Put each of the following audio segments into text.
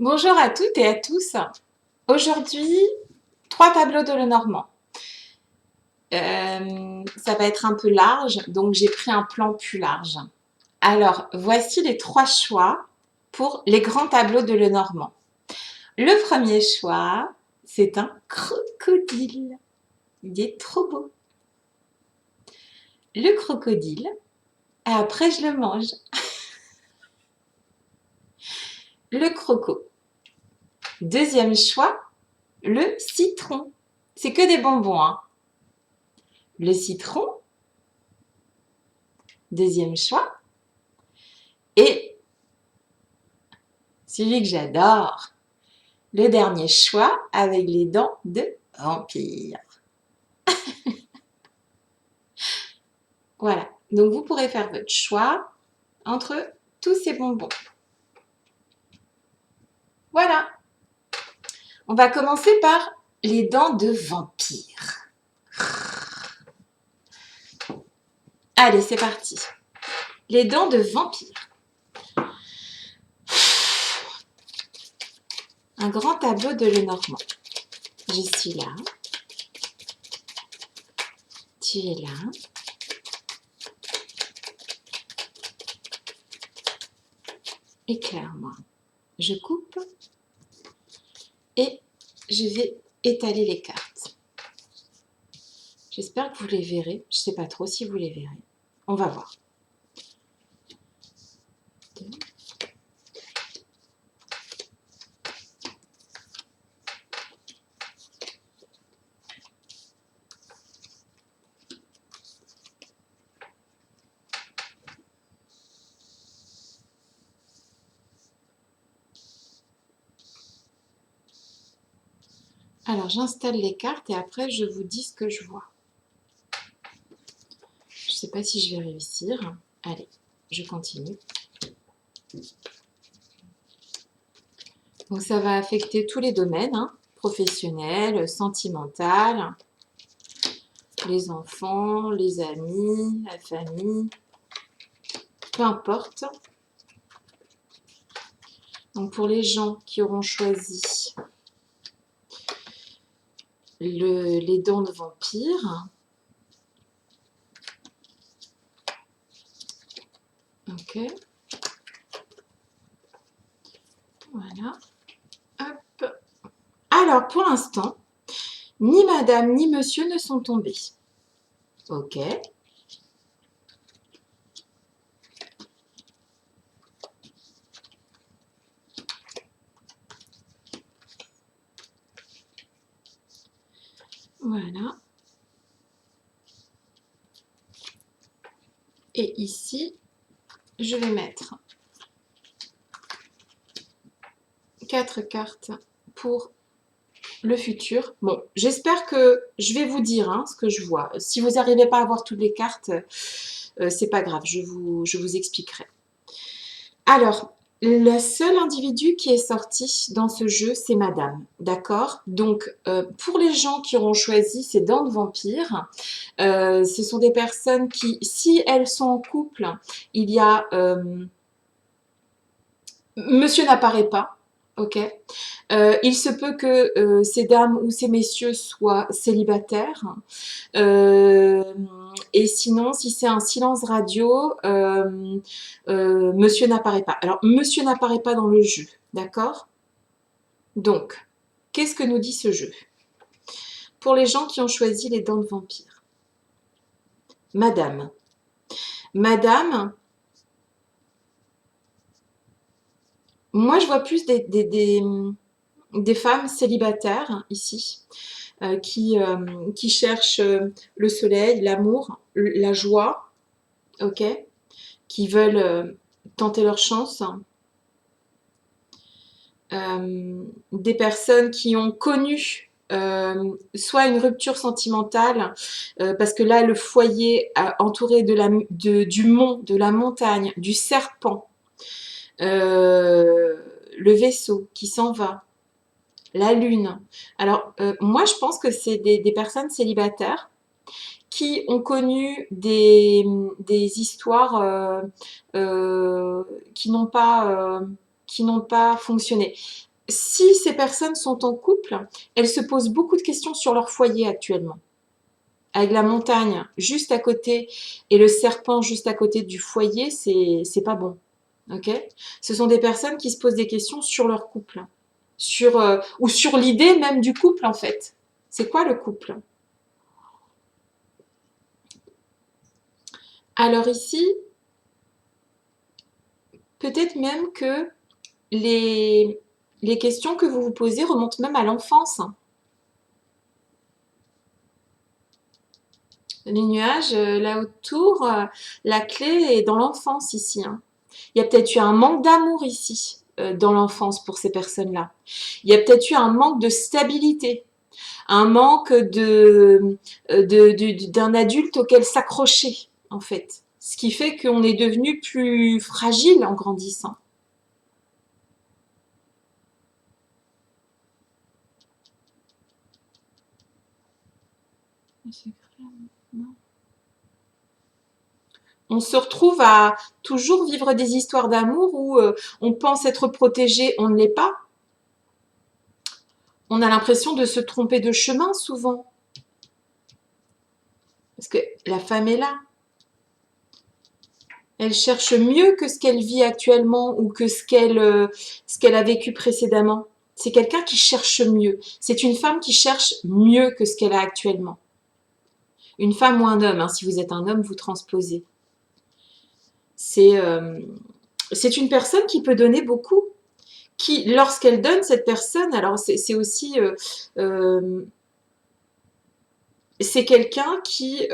Bonjour à toutes et à tous. Aujourd'hui, 3 tableaux de Lenormand. Ça va être un peu large, donc j'ai pris un plan plus large. Alors, voici les 3 choix pour les grands tableaux de Lenormand. Le premier choix, c'est un crocodile. Il est trop beau. Le crocodile, et après je le mange. Le croco. Deuxième choix, le citron. C'est que des bonbons, hein. Le citron. Deuxième choix. Et celui que j'adore, le dernier choix avec les dents de vampire. Voilà, donc vous pourrez faire votre choix entre tous ces bonbons. Voilà, on va commencer par les dents de vampire. Allez, c'est parti. Les dents de vampire. Un grand tableau de Lenormand. Je suis là. Tu es là. Éclaire-moi. Je coupe et je vais étaler les cartes. J'espère que vous les verrez. Je ne sais pas trop si vous les verrez. On va voir. Alors, j'installe les cartes et après, je vous dis ce que je vois. Je ne sais pas si je vais réussir. Allez, je continue. Donc, ça va affecter tous les domaines, hein, professionnel, sentimental, les enfants, les amis, la famille, peu importe. Donc, pour les gens qui auront choisi les dents de vampire, ok, voilà, hop. Alors, pour l'instant, ni madame ni monsieur ne sont tombés. Ok. Voilà. Et ici, je vais mettre 4 cartes pour le futur. Bon, j'espère que je vais vous dire hein, ce que je vois. Si vous n'arrivez pas à voir toutes les cartes, c'est pas grave, je vous expliquerai. Alors, le seul individu qui est sorti dans ce jeu, c'est madame, d'accord? Donc, pour les gens qui auront choisi ces dents de vampire, ce sont des personnes qui, si elles sont en couple, il y a... monsieur n'apparaît pas, ok? Il se peut que ces dames ou ces messieurs soient célibataires. Et sinon, si c'est un silence radio, monsieur n'apparaît pas. Alors, monsieur n'apparaît pas dans le jeu, d'accord? Donc, qu'est-ce que nous dit ce jeu? Pour les gens qui ont choisi les dents de vampire. Madame. Madame, moi je vois plus des femmes célibataires ici. Qui cherchent le soleil, l'amour, la joie, ok, qui veulent tenter leur chance. Des personnes qui ont connu soit une rupture sentimentale, parce que là, le foyer entouré du mont, de la montagne, du serpent, le vaisseau qui s'en va, la lune. Alors, moi, je pense que c'est des personnes célibataires qui ont connu des histoires qui n'ont pas fonctionné. Si ces personnes sont en couple, elles se posent beaucoup de questions sur leur foyer actuellement. Avec la montagne juste à côté et le serpent juste à côté du foyer, c'est pas bon. Ok? Ce sont des personnes qui se posent des questions sur leur couple, ou sur l'idée même du couple en fait. C'est quoi le couple? Alors ici, peut-être même que les, les questions que vous vous posez remontent même à l'enfance. Les nuages, là autour, la clé est dans l'enfance ici, hein. Il y a peut-être eu un manque d'amour ici, dans l'enfance pour ces personnes-là. Il y a peut-être eu un manque de stabilité, un manque d'un adulte auquel s'accrocher, en fait. Ce qui fait qu'on est devenu plus fragile en grandissant. On se retrouve à toujours vivre des histoires d'amour où on pense être protégé, on ne l'est pas. On a l'impression de se tromper de chemin souvent. Parce que la femme est là. Elle cherche mieux que ce qu'elle vit actuellement ou que ce qu'elle a vécu précédemment. C'est quelqu'un qui cherche mieux. C'est une femme qui cherche mieux que ce qu'elle a actuellement. Une femme ou un homme, hein, si vous êtes un homme, vous transposez. C'est une personne qui peut donner beaucoup. Qui, lorsqu'elle donne, cette personne, alors c'est aussi... c'est quelqu'un qui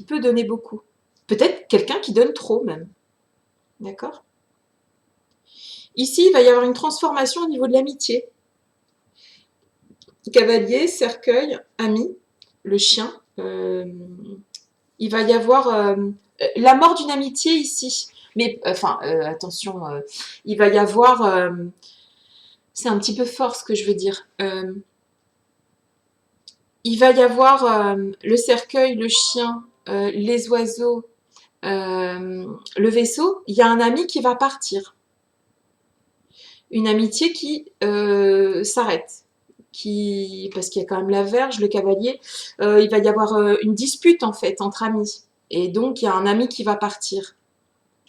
peut donner beaucoup. Peut-être quelqu'un qui donne trop même. D'accord? Ici, il va y avoir une transformation au niveau de l'amitié. Cavalier, cercueil, ami, le chien. Il va y avoir la mort d'une amitié ici. Mais, enfin, attention, il va y avoir... c'est un petit peu fort ce que je veux dire. Il va y avoir le cercueil, le chien, les oiseaux, le vaisseau. Il y a un ami qui va partir. Une amitié qui s'arrête. Parce qu'il y a quand même la verge, le cavalier, il va y avoir une dispute en fait entre amis. Et donc il y a un ami qui va partir.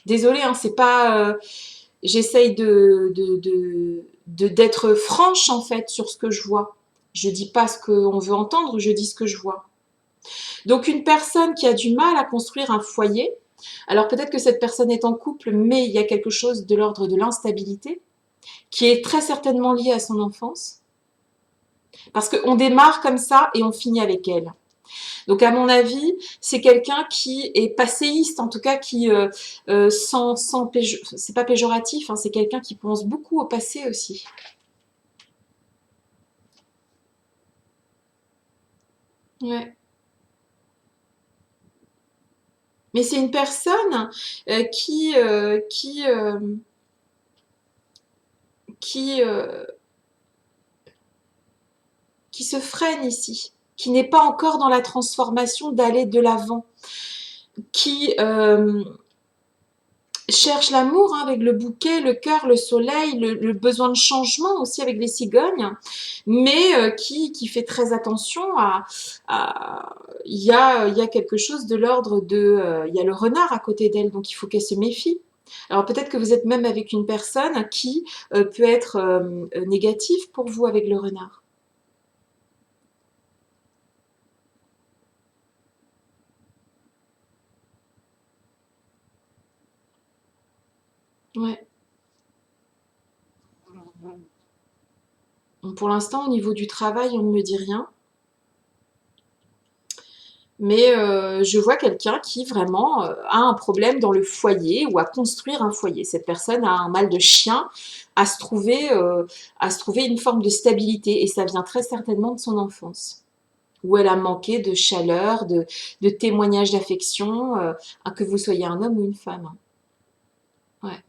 Désolée, hein, c'est pas. J'essaye d'être franche en fait sur ce que je vois. Je dis pas ce qu'on veut entendre, je dis ce que je vois. Donc une personne qui a du mal à construire un foyer, alors peut-être que cette personne est en couple, mais il y a quelque chose de l'ordre de l'instabilité, qui est très certainement lié à son enfance. Parce qu'on démarre comme ça et on finit avec elle. Donc à mon avis, c'est quelqu'un qui est passéiste, en tout cas qui c'est pas péjoratif, hein, c'est quelqu'un qui pense beaucoup au passé aussi. Ouais. Mais c'est une personne euh, qui euh, qui euh, qui qui se freine ici, qui n'est pas encore dans la transformation d'aller de l'avant, qui cherche l'amour, hein, avec le bouquet, le cœur, le soleil, le besoin de changement aussi avec les cigognes, mais qui fait très attention il y a quelque chose de l'ordre il y a le renard à côté d'elle, donc il faut qu'elle se méfie. Alors peut-être que vous êtes même avec une personne qui peut être négative pour vous avec le renard. Ouais. Pour l'instant, au niveau du travail, on ne me dit rien. Mais je vois quelqu'un qui vraiment a un problème dans le foyer ou à construire un foyer. Cette personne a un mal de chien à à se trouver une forme de stabilité et ça vient très certainement de son enfance où elle a manqué de chaleur, de témoignages d'affection, que vous soyez un homme ou une femme. Ouais.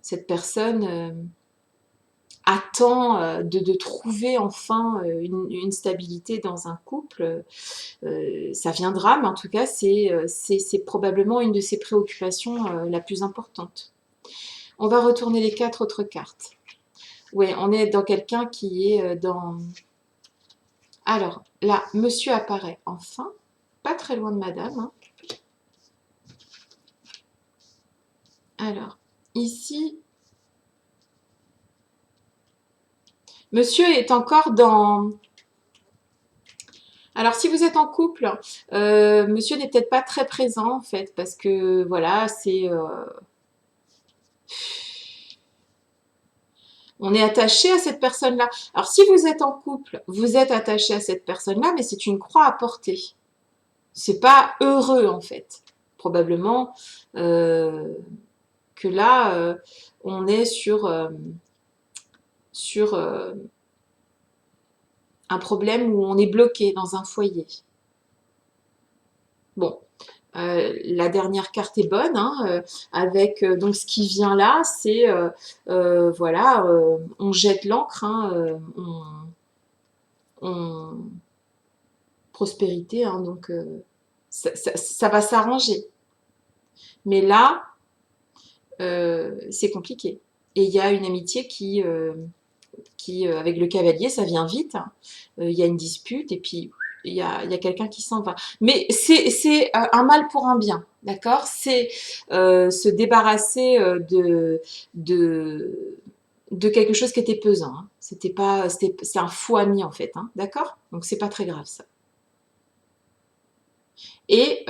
Cette personne attend de trouver enfin une stabilité dans un couple. Ça viendra, mais en tout cas, c'est probablement une de ses préoccupations la plus importante. On va retourner les quatre autres cartes. Oui, on est dans quelqu'un qui est dans... Alors, là, monsieur apparaît enfin, pas très loin de madame, hein. Alors, ici, monsieur est encore dans... Alors, si vous êtes en couple, monsieur n'est peut-être pas très présent, en fait, parce que, voilà, c'est... on est attaché à cette personne-là. Alors, si vous êtes en couple, vous êtes attaché à cette personne-là, mais c'est une croix à porter. C'est pas heureux, en fait. Probablement que là, on est sur un problème où on est bloqué dans un foyer. Bon, la dernière carte est bonne, hein, avec donc ce qui vient là, c'est voilà, on jette l'encre, hein, prospérité, hein, donc ça va s'arranger. Mais là, c'est compliqué. Et il y a une amitié qui avec le cavalier, ça vient vite, hein. Il y a une dispute et puis il y a quelqu'un qui s'en va. Mais c'est un mal pour un bien, d'accord? C'est se débarrasser de, de quelque chose qui était pesant, hein. C'était pas, c'est un faux ami en fait, hein, d'accord? Donc c'est pas très grave ça. Et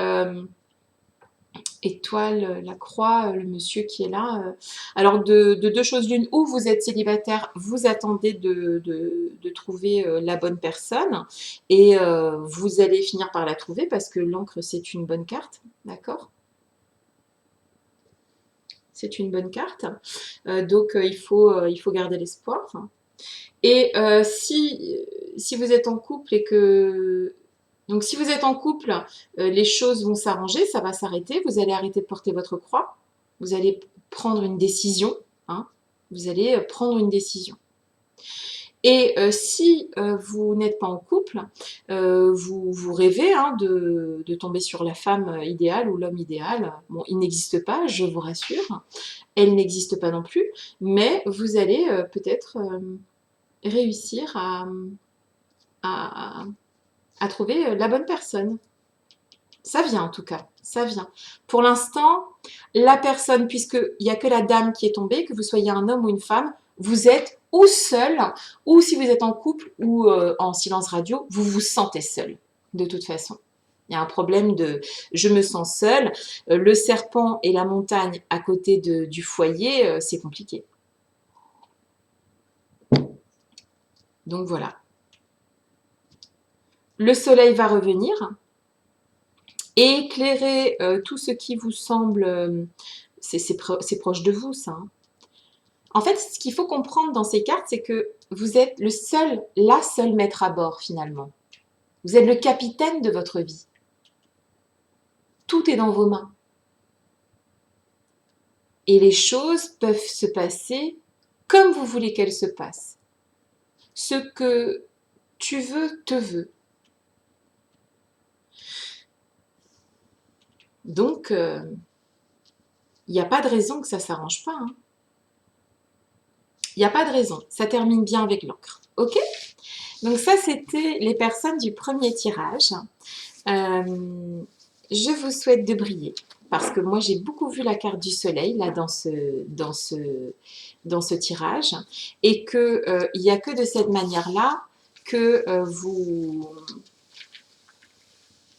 étoile, la croix, le monsieur qui est là. Alors, de deux choses l'une, ou vous êtes célibataire, vous attendez de trouver la bonne personne, et vous allez finir par la trouver parce que l'encre, c'est une bonne carte, d'accord? C'est une bonne carte. Donc, il faut garder l'espoir. Et si vous êtes en couple et que... Donc, si vous êtes en couple, les choses vont s'arranger, ça va s'arrêter, vous allez arrêter de porter votre croix, vous allez prendre une décision, hein, vous allez prendre une décision. Et si vous n'êtes pas en couple, vous rêvez, hein, de tomber sur la femme idéale ou l'homme idéal. Bon, il n'existe pas, je vous rassure, elle n'existe pas non plus, mais vous allez peut-être réussir à, à trouver la bonne personne. Ça vient en tout cas, ça vient. Pour l'instant, la personne, puisqu'il n'y a que la dame qui est tombée, que vous soyez un homme ou une femme, vous êtes ou seul, ou si vous êtes en couple ou en silence radio, vous vous sentez seul, de toute façon. Il y a un problème de je me sens seul, le serpent et la montagne à côté du foyer, c'est compliqué. Donc voilà. Le soleil va revenir et éclairer tout ce qui vous semble, c'est proche de vous, ça, hein. En fait, ce qu'il faut comprendre dans ces cartes, c'est que vous êtes la seule maître à bord finalement. Vous êtes le capitaine de votre vie. Tout est dans vos mains. Et les choses peuvent se passer comme vous voulez qu'elles se passent. Ce que tu veux, te veut. Donc, il n'y a pas de raison que ça ne s'arrange pas, hein. Il n'y a pas de raison. Ça termine bien avec l'encre. OK? Donc ça, c'était les personnes du premier tirage. Je vous souhaite de briller parce que moi, j'ai beaucoup vu la carte du soleil là dans ce tirage et que il n'y a que de cette manière-là que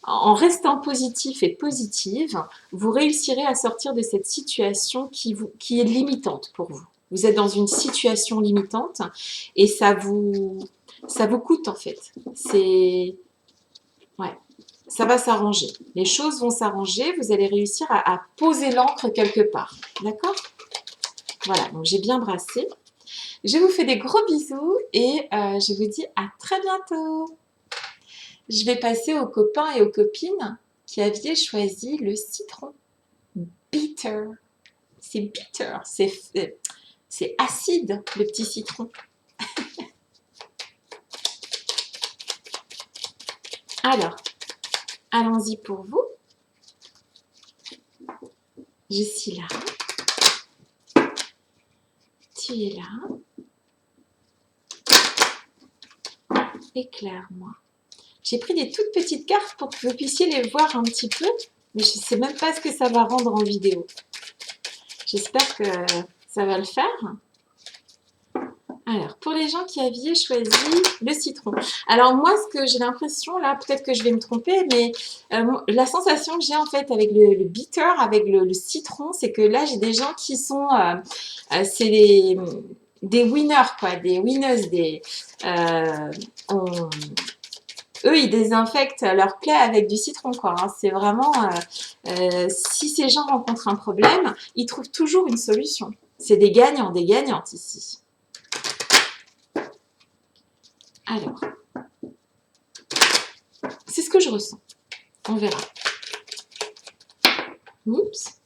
en restant positif et positive, vous réussirez à sortir de cette situation qui est limitante pour vous. Vous êtes dans une situation limitante et ça vous coûte en fait. Ouais, ça va s'arranger. Les choses vont s'arranger. Vous allez réussir à poser l'encre quelque part. D'accord? Voilà, donc j'ai bien brassé. Je vous fais des gros bisous et je vous dis à très bientôt. Je vais passer aux copains et aux copines qui aviez choisi le citron bitter. C'est bitter, c'est acide le petit citron. Alors, allons-y pour vous. Je suis là. Tu es là. éclair, moi. J'ai pris des toutes petites cartes pour que vous puissiez les voir un petit peu, mais je ne sais même pas ce que ça va rendre en vidéo. J'espère que ça va le faire. Alors, pour les gens qui avaient choisi le citron. Alors moi, ce que j'ai l'impression, là, peut-être que je vais me tromper, mais la sensation que j'ai en fait avec le bitter, avec le citron, c'est que là, j'ai des gens qui sont... c'est des winners, quoi, des winners, eux, ils désinfectent leur plaie avec du citron, quoi. Hein. C'est vraiment... si ces gens rencontrent un problème, ils trouvent toujours une solution. C'est des gagnants, des gagnantes ici. Alors, c'est ce que je ressens. On verra. Oups.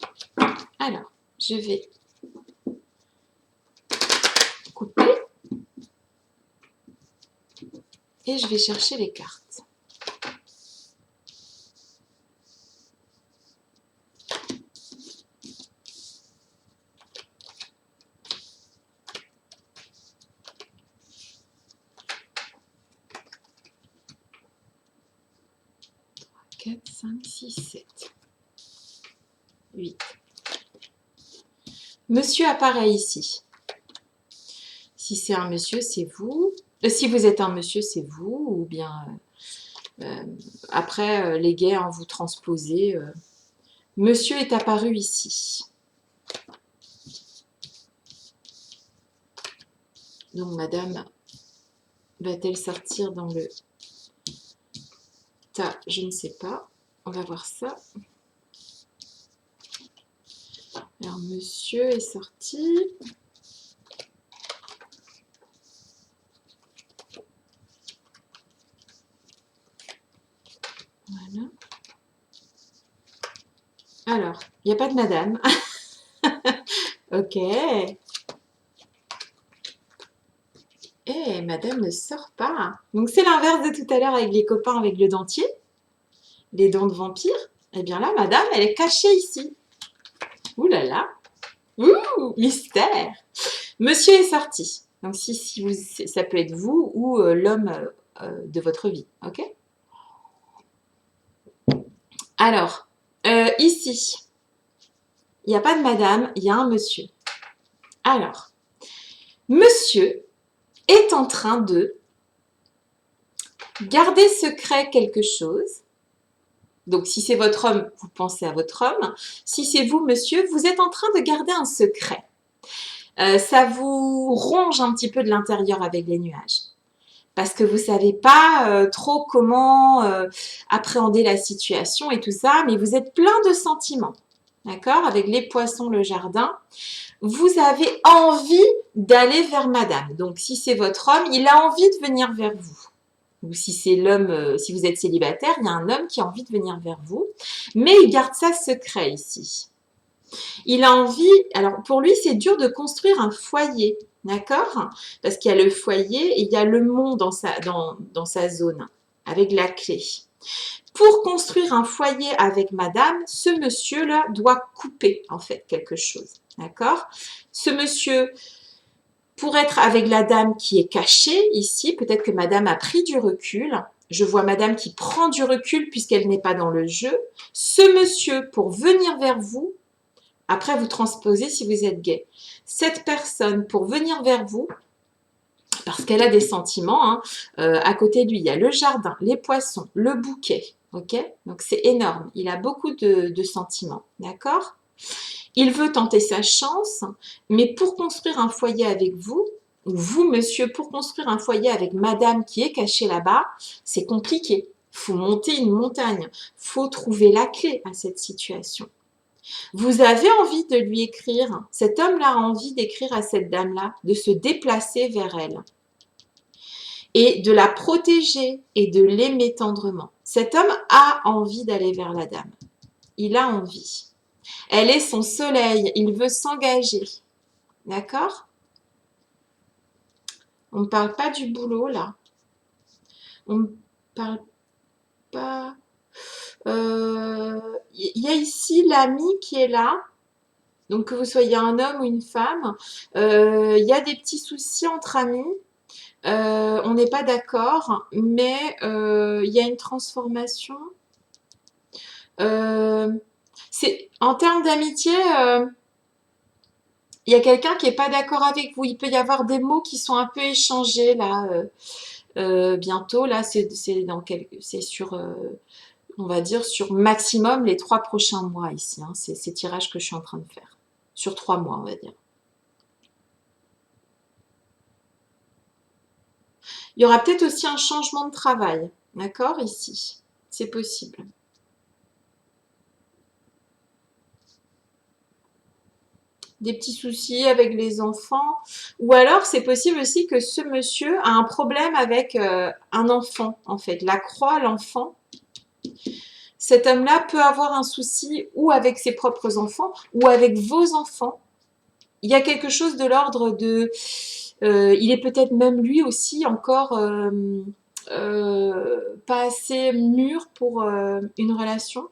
Alors, je vais couper et je vais chercher les cartes. « 4, 5, 6, 7, 8. Monsieur apparaît ici. Si c'est un monsieur, c'est vous. Si vous êtes un monsieur, c'est vous. Ou bien, après, les gays, hein, vous transposez. Monsieur est apparu ici. Donc, madame va-t-elle sortir dans le tas? Je ne sais pas. On va voir ça. Alors, monsieur est sorti. Voilà. Alors, il n'y a pas de madame. Ok. Eh, madame ne sort pas. Donc, c'est l'inverse de tout à l'heure avec les copains avec le dentier. Les dents de vampire. Eh bien là, madame, elle est cachée ici. Ouh là là. Ouh, mystère. Monsieur est sorti. Donc, si vous, ça peut être vous ou l'homme de votre vie. Ok? Alors, ici, il n'y a pas de madame, il y a un monsieur. Alors, monsieur est en train de garder secret quelque chose. Donc, si c'est votre homme, vous pensez à votre homme. Si c'est vous, monsieur, vous êtes en train de garder un secret. Ça vous ronge un petit peu de l'intérieur avec les nuages. Parce que vous ne savez pas trop comment appréhender la situation et tout ça, mais vous êtes plein de sentiments. D'accord? Avec les poissons, le jardin. Vous avez envie d'aller vers madame. Donc, si c'est votre homme, il a envie de venir vers vous. Ou si c'est l'homme, si vous êtes célibataire, il y a un homme qui a envie de venir vers vous. Mais il garde ça secret ici. Il a envie, alors pour lui, c'est dur de construire un foyer, d'accord? Parce qu'il y a le foyer et il y a le mont dans sa zone, avec la clé. Pour construire un foyer avec madame, ce monsieur-là doit couper, en fait, quelque chose, d'accord? Ce monsieur, pour être avec la dame qui est cachée ici, peut-être que madame a pris du recul. Je vois madame qui prend du recul puisqu'elle n'est pas dans le jeu. Ce monsieur, pour venir vers vous, après vous transposez si vous êtes gay. Cette personne, pour venir vers vous, parce qu'elle a des sentiments, hein, à côté de lui, il y a le jardin, les poissons, le bouquet. Ok? Donc c'est énorme. Il a beaucoup de sentiments. D'accord? Il veut tenter sa chance, mais pour construire un foyer avec vous, ou vous, monsieur, pour construire un foyer avec madame qui est cachée là-bas, c'est compliqué. Il faut monter une montagne. Il faut trouver la clé à cette situation. Vous avez envie de lui écrire. Cet homme-là a envie d'écrire à cette dame-là, de se déplacer vers elle et de la protéger et de l'aimer tendrement. Cet homme a envie d'aller vers la dame. Il a envie. Elle est son soleil. Il veut s'engager. D'accord? On ne parle pas du boulot, là. On ne parle pas... Il y a ici l'ami qui est là. Donc, que vous soyez un homme ou une femme. Il y a des petits soucis entre amis. On n'est pas d'accord, mais il y a une transformation. C'est en termes d'amitié, il y a quelqu'un qui est pas d'accord avec vous. Il peut y avoir des mots qui sont un peu échangés là bientôt. Là, c'est sur, on va dire sur maximum les 3 prochains mois ici. Hein. C'est ces tirages que je suis en train de faire sur 3 mois, on va dire. Il y aura peut-être aussi un changement de travail, d'accord, ici. C'est possible. Des petits soucis avec les enfants. Ou alors, c'est possible aussi que ce monsieur a un problème avec un enfant, en fait. La croix, l'enfant. Cet homme-là peut avoir un souci ou avec ses propres enfants ou avec vos enfants. Il y a quelque chose de l'ordre de... il est peut-être même lui aussi encore pas assez mûr pour une relation.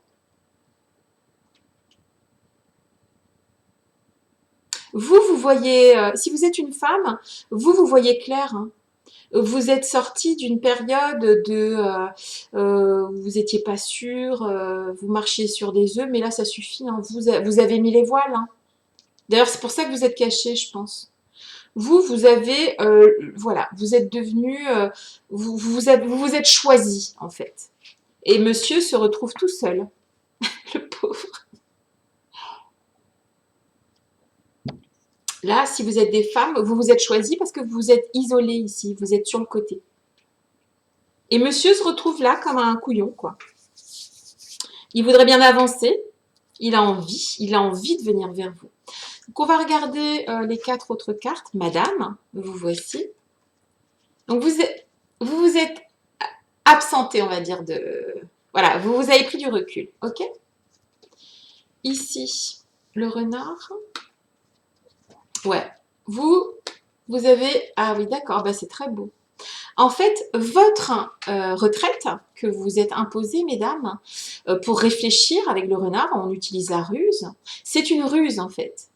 Vous voyez, si vous êtes une femme, vous voyez clair. Hein. Vous êtes sorti d'une période de vous étiez pas sûr, vous marchiez sur des œufs, mais là ça suffit. Hein. Vous avez mis les voiles. Hein. D'ailleurs, c'est pour ça que vous êtes caché, je pense. Vous avez, voilà, vous êtes devenu, vous vous êtes choisi en fait. Et monsieur se retrouve tout seul, le pauvre. Là, si vous êtes des femmes, vous vous êtes choisi parce que vous vous êtes isolé ici, vous êtes sur le côté. Et monsieur se retrouve là comme un couillon, quoi. Il voudrait bien avancer, il a envie de venir vers vous. Donc on va regarder les 4 autres cartes. Madame, vous voici. Donc vous vous êtes absenté, on va dire, de... Voilà, vous avez pris du recul, ok? Ici, le renard. Ouais, vous avez... Ah oui, d'accord, bah c'est très beau. En fait, votre retraite que vous êtes imposée, mesdames, pour réfléchir avec le renard, on utilise la ruse. C'est une ruse, en fait.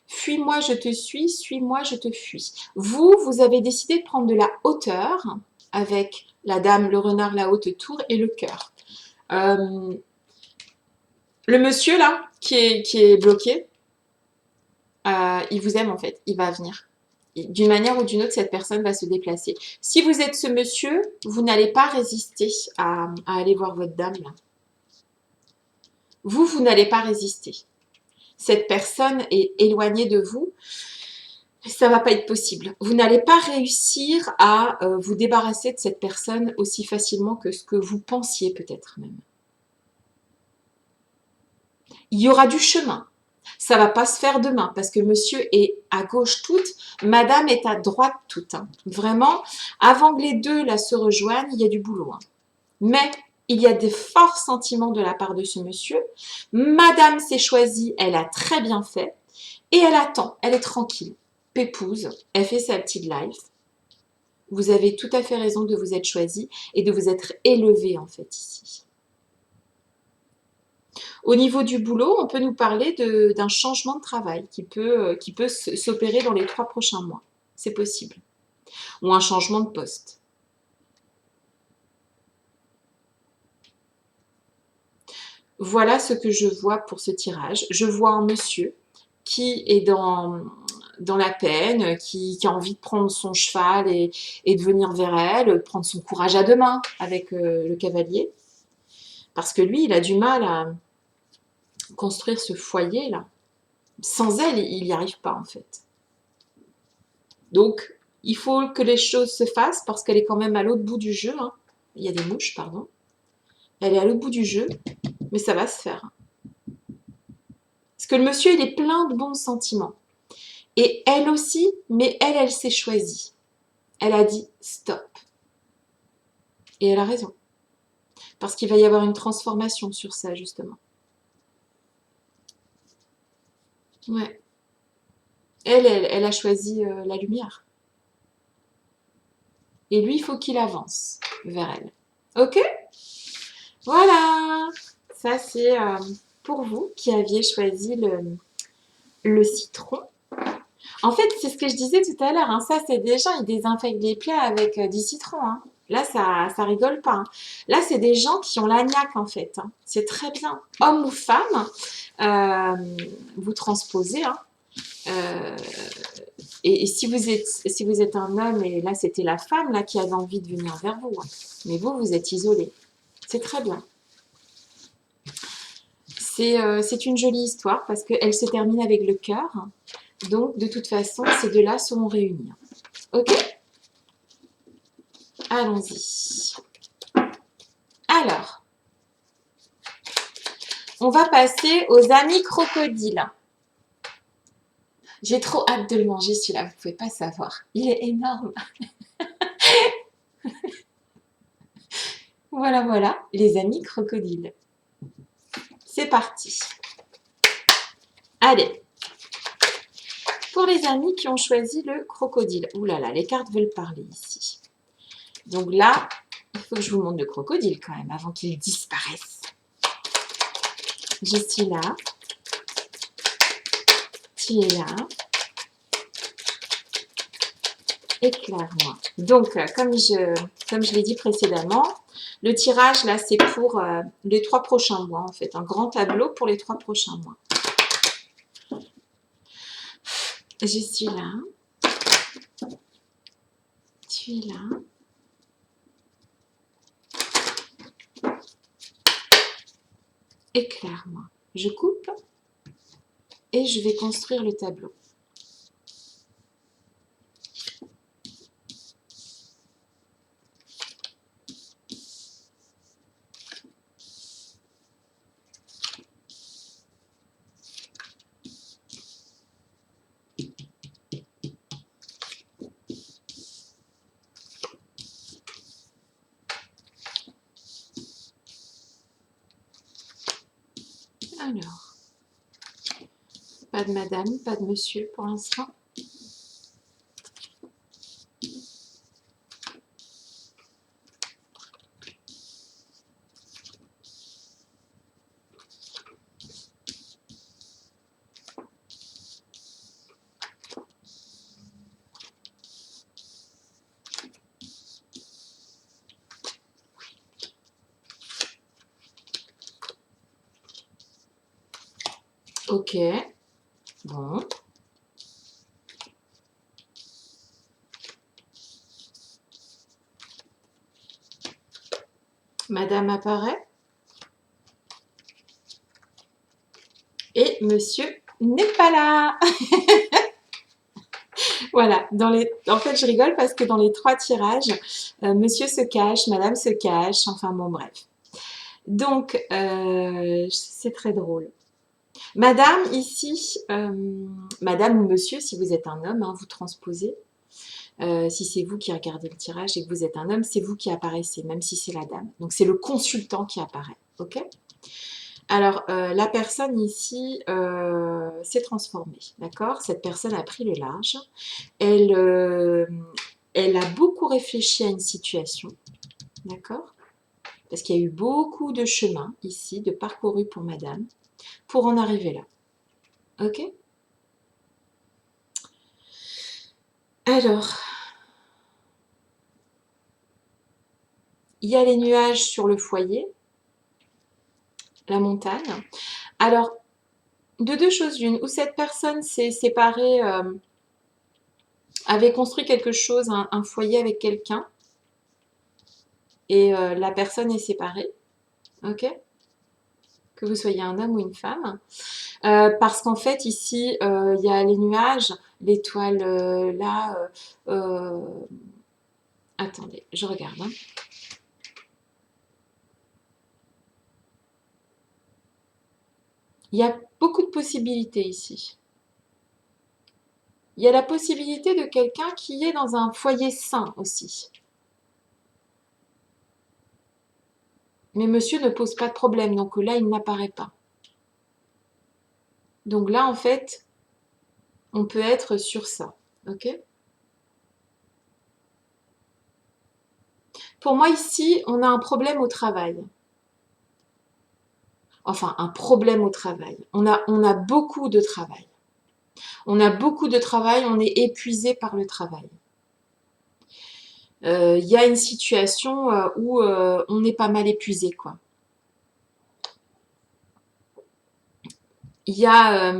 Fuis-moi, je te suis-moi, je te fuis. Vous avez décidé de prendre de la hauteur avec la dame, le renard, la haute tour et le cœur. Le monsieur, là, qui est bloqué, il vous aime, en fait. Il va venir. D'une manière ou d'une autre, cette personne va se déplacer. Si vous êtes ce monsieur, vous n'allez pas résister à aller voir votre dame là. Vous n'allez pas résister. Cette personne est éloignée de vous. Ça va pas être possible. Vous n'allez pas réussir à vous débarrasser de cette personne aussi facilement que ce que vous pensiez peut-être même. Il y aura du chemin. Ça va pas se faire demain parce que monsieur est à gauche toute, madame est à droite toute. Hein. Vraiment, avant que les deux là se rejoignent, il y a du boulot. Hein. Mais il y a des forts sentiments de la part de ce monsieur. Madame s'est choisie, elle a très bien fait et elle attend, elle est tranquille, pépouse, elle fait sa petite life. Vous avez tout à fait raison de vous être choisi et de vous être élevé en fait ici. Au niveau du boulot, on peut nous parler d'un changement de travail qui peut s'opérer dans les 3 prochains mois. C'est possible. Ou un changement de poste. Voilà ce que je vois pour ce tirage. Je vois un monsieur qui est dans la peine, qui a envie de prendre son cheval et de venir vers elle, prendre son courage à deux mains avec le cavalier. Parce que lui, il a du mal à construire ce foyer-là. Sans elle, il n'y arrive pas en fait. Donc, il faut que les choses se fassent parce qu'elle est quand même à l'autre bout du jeu. Hein. Il y a des mouches, pardon. Elle est à l'autre bout du jeu, mais ça va se faire. Parce que le monsieur, il est plein de bons sentiments. Et elle aussi, mais elle s'est choisie. Elle a dit stop. Et elle a raison. Parce qu'il va y avoir une transformation sur ça, justement. Ouais. Elle a choisi la lumière. Et lui, il faut qu'il avance vers elle. Ok? Voilà! Ça, c'est pour vous qui aviez choisi le citron. En fait, c'est ce que je disais tout à l'heure, hein. Ça, c'est des gens, ils désinfectent les plats avec du citron, hein. Là, ça rigole pas, hein. Là, c'est des gens qui ont la niaque, en fait, hein. C'est très bien. Homme ou femme, vous transposez, hein. Euh, et si vous êtes un homme, et là, c'était la femme là qui avait envie de venir vers vous, hein. Mais vous, vous êtes isolé. C'est très bien. C'est une jolie histoire parce qu'elle se termine avec le cœur. Donc, de toute façon, ces deux-là seront réunis. Ok? Allons-y. Alors, on va passer aux amis crocodiles. J'ai trop hâte de le manger celui-là, vous ne pouvez pas savoir. Il est énorme. Voilà, voilà, les amis crocodiles. C'est parti. Allez, pour les amis qui ont choisi le crocodile. Ouh là là, les cartes veulent parler ici. Donc là, il faut que je vous montre le crocodile quand même, avant qu'il disparaisse. Je suis là. Tu es là. Éclaire-moi. Donc, comme je l'ai dit précédemment, le tirage, là, c'est pour les 3 prochains mois, en fait. Un grand tableau pour les 3 prochains mois. Je suis là. Tu es là. Éclaire-moi. Je coupe et je vais construire le tableau. Alors, pas de madame, pas de monsieur pour l'instant. Ok, bon. Madame apparaît. Et monsieur n'est pas là. Voilà, en fait, je rigole parce que dans les 3 tirages, monsieur se cache, madame se cache, enfin bon, bref. Donc, c'est très drôle. Madame, ici, madame ou monsieur, si vous êtes un homme, hein, vous transposez. Si c'est vous qui regardez le tirage et que vous êtes un homme, c'est vous qui apparaissez, même si c'est la dame. Donc, c'est le consultant qui apparaît, ok? Alors, la personne ici s'est transformée, d'accord? Cette personne a pris le large. Elle a beaucoup réfléchi à une situation, d'accord? Parce qu'il y a eu beaucoup de chemin ici, de parcouru pour madame, pour en arriver là. Ok? Alors, il y a les nuages sur le foyer, la montagne. Alors, de deux choses l'une, où cette personne s'est séparée, avait construit quelque chose, un foyer avec quelqu'un, et la personne est séparée, ok? Que vous soyez un homme ou une femme. Parce qu'en fait, ici, il y a les nuages, l'étoile là. Attendez, je regarde, hein. Il y a beaucoup de possibilités ici. Il y a la possibilité de quelqu'un qui est dans un foyer sain aussi. Mais monsieur ne pose pas de problème, donc là, il n'apparaît pas. Donc là, en fait, on peut être sur ça. Ok? Pour moi, ici, on a un problème au travail. Enfin, un problème au travail. On a beaucoup de travail. On a beaucoup de travail, on est épuisé par le travail. Il y a une situation où on est pas mal épuisé, quoi. Il y a,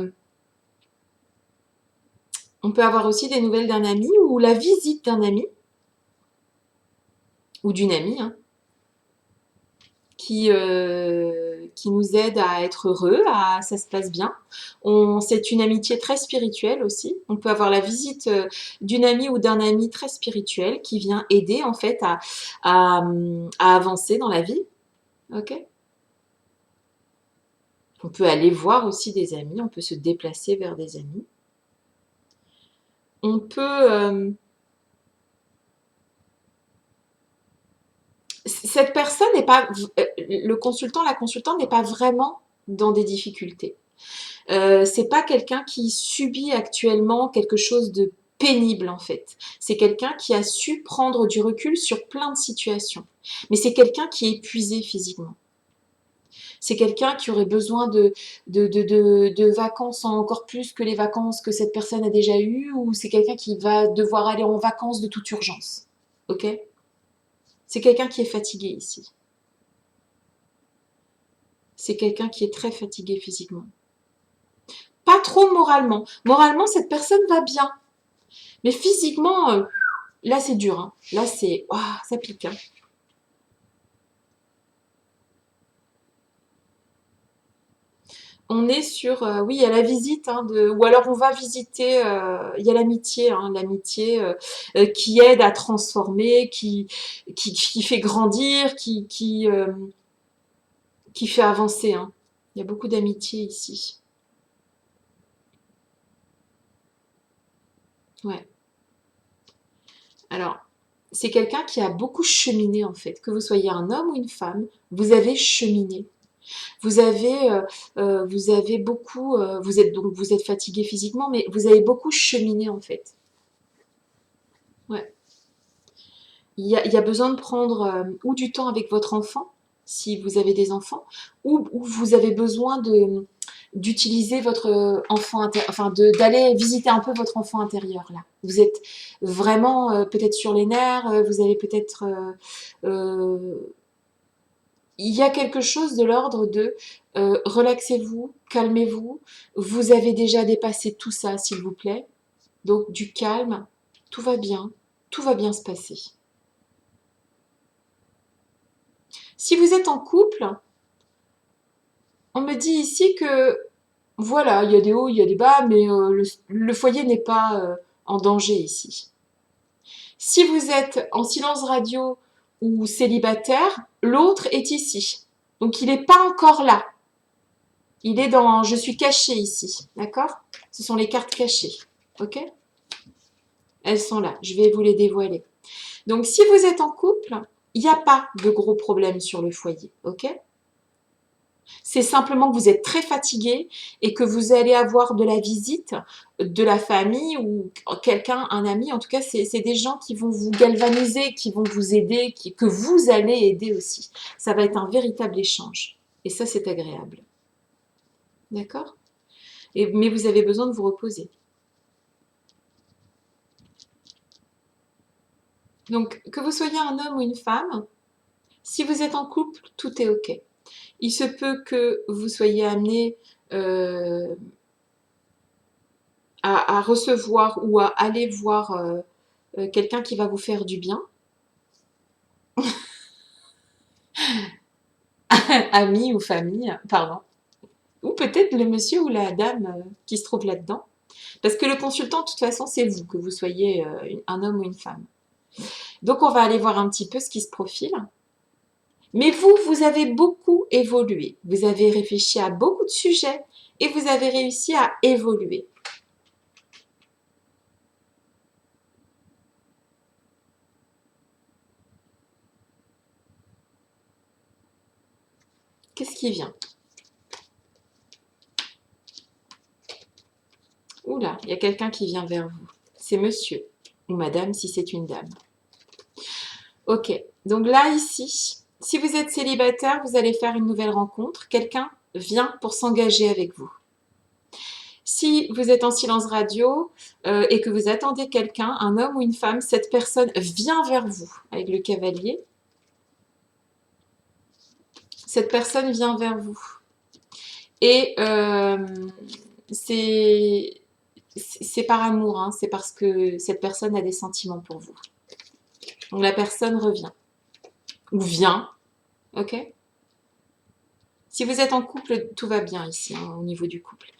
on peut avoir aussi des nouvelles d'un ami ou la visite d'un ami ou d'une amie, hein, qui nous aide à être heureux, à ça se passe bien. C'est une amitié très spirituelle aussi. On peut avoir la visite d'une amie ou d'un ami très spirituel qui vient aider en fait à avancer dans la vie. Ok. On peut aller voir aussi des amis, on peut se déplacer vers des amis. On peut cette personne n'est pas, le consultant, la consultante n'est pas vraiment dans des difficultés. C'est pas quelqu'un qui subit actuellement quelque chose de pénible en fait. C'est quelqu'un qui a su prendre du recul sur plein de situations. Mais c'est quelqu'un qui est épuisé physiquement. C'est quelqu'un qui aurait besoin de vacances encore plus que les vacances que cette personne a déjà eues, ou c'est quelqu'un qui va devoir aller en vacances de toute urgence. Ok? C'est quelqu'un qui est fatigué ici. C'est quelqu'un qui est très fatigué physiquement. Pas trop moralement. Moralement, cette personne va bien. Mais physiquement, là, c'est dur. Hein. Là, c'est... Oh, ça pique. Hein. On est sur... oui, il y a la visite. Hein, ou alors, on va visiter... il y a l'amitié. Hein, l'amitié qui aide à transformer, qui fait grandir, qui fait avancer. Hein. Il y a beaucoup d'amitié ici. Ouais. Alors, c'est quelqu'un qui a beaucoup cheminé en fait. Que vous soyez un homme ou une femme, vous avez cheminé. Vous avez beaucoup, vous êtes fatigué physiquement, mais vous avez beaucoup cheminé en fait. Ouais. Il y a besoin de prendre ou du temps avec votre enfant, si vous avez des enfants, ou vous avez besoin d'utiliser votre enfin d'aller visiter un peu votre enfant intérieur là. Vous êtes vraiment peut-être sur les nerfs, vous avez peut-être il y a quelque chose de l'ordre de relaxez-vous, calmez-vous, vous avez déjà dépassé tout ça s'il vous plaît, donc du calme, tout va bien se passer. Si vous êtes en couple, on me dit ici que voilà, il y a des hauts, il y a des bas, mais le foyer n'est pas en danger ici. Si vous êtes en silence radio ou célibataire, l'autre est ici. Donc il n'est pas encore là. Il est dans je suis caché ici. D'accord? Ce sont les cartes cachées. Ok? Elles sont là. Je vais vous les dévoiler. Donc si vous êtes en couple, il n'y a pas de gros problèmes sur le foyer. Ok? C'est simplement que vous êtes très fatigué et que vous allez avoir de la visite de la famille ou quelqu'un, un ami. En tout cas, c'est des gens qui vont vous galvaniser, qui vont vous aider, que vous allez aider aussi. Ça va être un véritable échange. Et ça, c'est agréable. D'accord? Mais vous avez besoin de vous reposer. Donc, que vous soyez un homme ou une femme, si vous êtes en couple, tout est OK. Il se peut que vous soyez amené à recevoir ou à aller voir quelqu'un qui va vous faire du bien, ami ou famille, pardon, ou peut-être le monsieur ou la dame qui se trouve là-dedans. Parce que le consultant, de toute façon, c'est vous, que vous soyez un homme ou une femme. Donc, on va aller voir un petit peu ce qui se profile. Mais vous, vous avez beaucoup évolué. Vous avez réfléchi à beaucoup de sujets et vous avez réussi à évoluer. Qu'est-ce qui vient? Oula, il y a quelqu'un qui vient vers vous. C'est monsieur ou madame si c'est une dame. Ok, donc là, ici, si vous êtes célibataire, vous allez faire une nouvelle rencontre. Quelqu'un vient pour s'engager avec vous. Si vous êtes en silence radio et que vous attendez quelqu'un, un homme ou une femme, cette personne vient vers vous avec le cavalier. Cette personne vient vers vous. Et c'est par amour, hein, c'est parce que cette personne a des sentiments pour vous. Donc la personne revient. Ou vient, ok? Si vous êtes en couple, tout va bien ici, hein, au niveau du couple.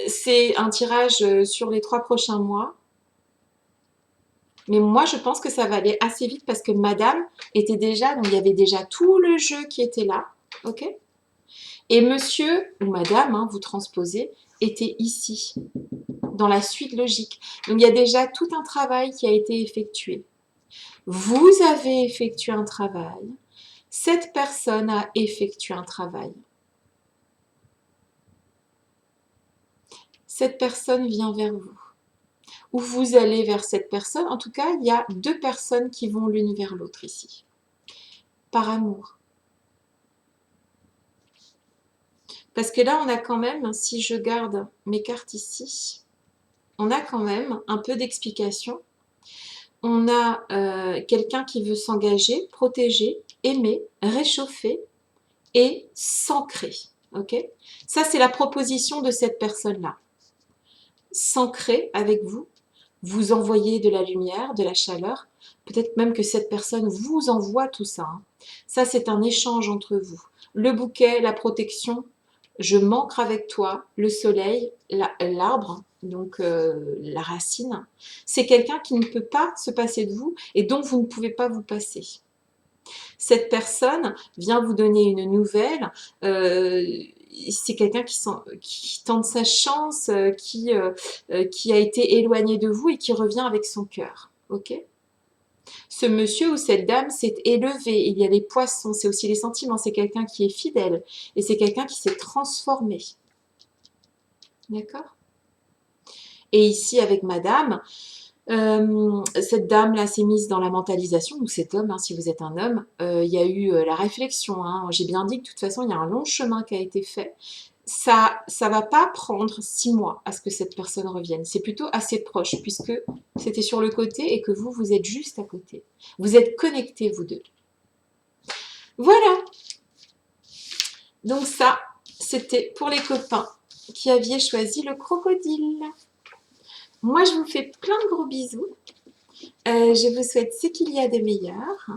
C'est un tirage sur les 3 prochains mois. Mais moi, je pense que ça va aller assez vite parce que madame était déjà, donc il y avait déjà tout le jeu qui était là, ok? Et monsieur ou madame, hein, vous transposez, était ici, dans la suite logique. Donc il y a déjà tout un travail qui a été effectué. Vous avez effectué un travail. Cette personne a effectué un travail. Cette personne vient vers vous. Ou vous allez vers cette personne. En tout cas, il y a 2 personnes qui vont l'une vers l'autre ici. Par amour. Parce que là, on a quand même, si je garde mes cartes ici, on a quand même un peu d'explication. On a quelqu'un qui veut s'engager, protéger, aimer, réchauffer et s'ancrer. Ok? Ça, c'est la proposition de cette personne-là. S'ancrer avec vous, vous envoyer de la lumière, de la chaleur. Peut-être même que cette personne vous envoie tout ça. Hein. Ça, c'est un échange entre vous. Le bouquet, la protection, je m'ancre avec toi, le soleil, l'arbre, donc la racine. C'est quelqu'un qui ne peut pas se passer de vous et dont vous ne pouvez pas vous passer. Cette personne vient vous donner une nouvelle. C'est quelqu'un qui tente sa chance, qui a été éloigné de vous et qui revient avec son cœur. Ok? Ce monsieur ou cette dame s'est élevé. Il y a les poissons, c'est aussi les sentiments. C'est quelqu'un qui est fidèle et c'est quelqu'un qui s'est transformé. D'accord? Et ici, avec madame, cette dame-là s'est mise dans la mentalisation, ou cet homme, hein, si vous êtes un homme, il y a eu la réflexion. Hein. J'ai bien dit que de toute façon, il y a un long chemin qui a été fait. Ça va pas prendre 6 mois à ce que cette personne revienne. C'est plutôt assez proche, puisque c'était sur le côté et que vous, vous êtes juste à côté. Vous êtes connectés, vous deux. Voilà. Donc ça, c'était pour les copains qui aviez choisi le crocodile. Moi, je vous fais plein de gros bisous. Je vous souhaite ce qu'il y a de meilleur.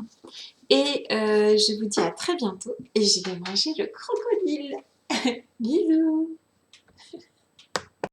Et je vous dis à très bientôt. Et je vais manger le crocodile. Bisous.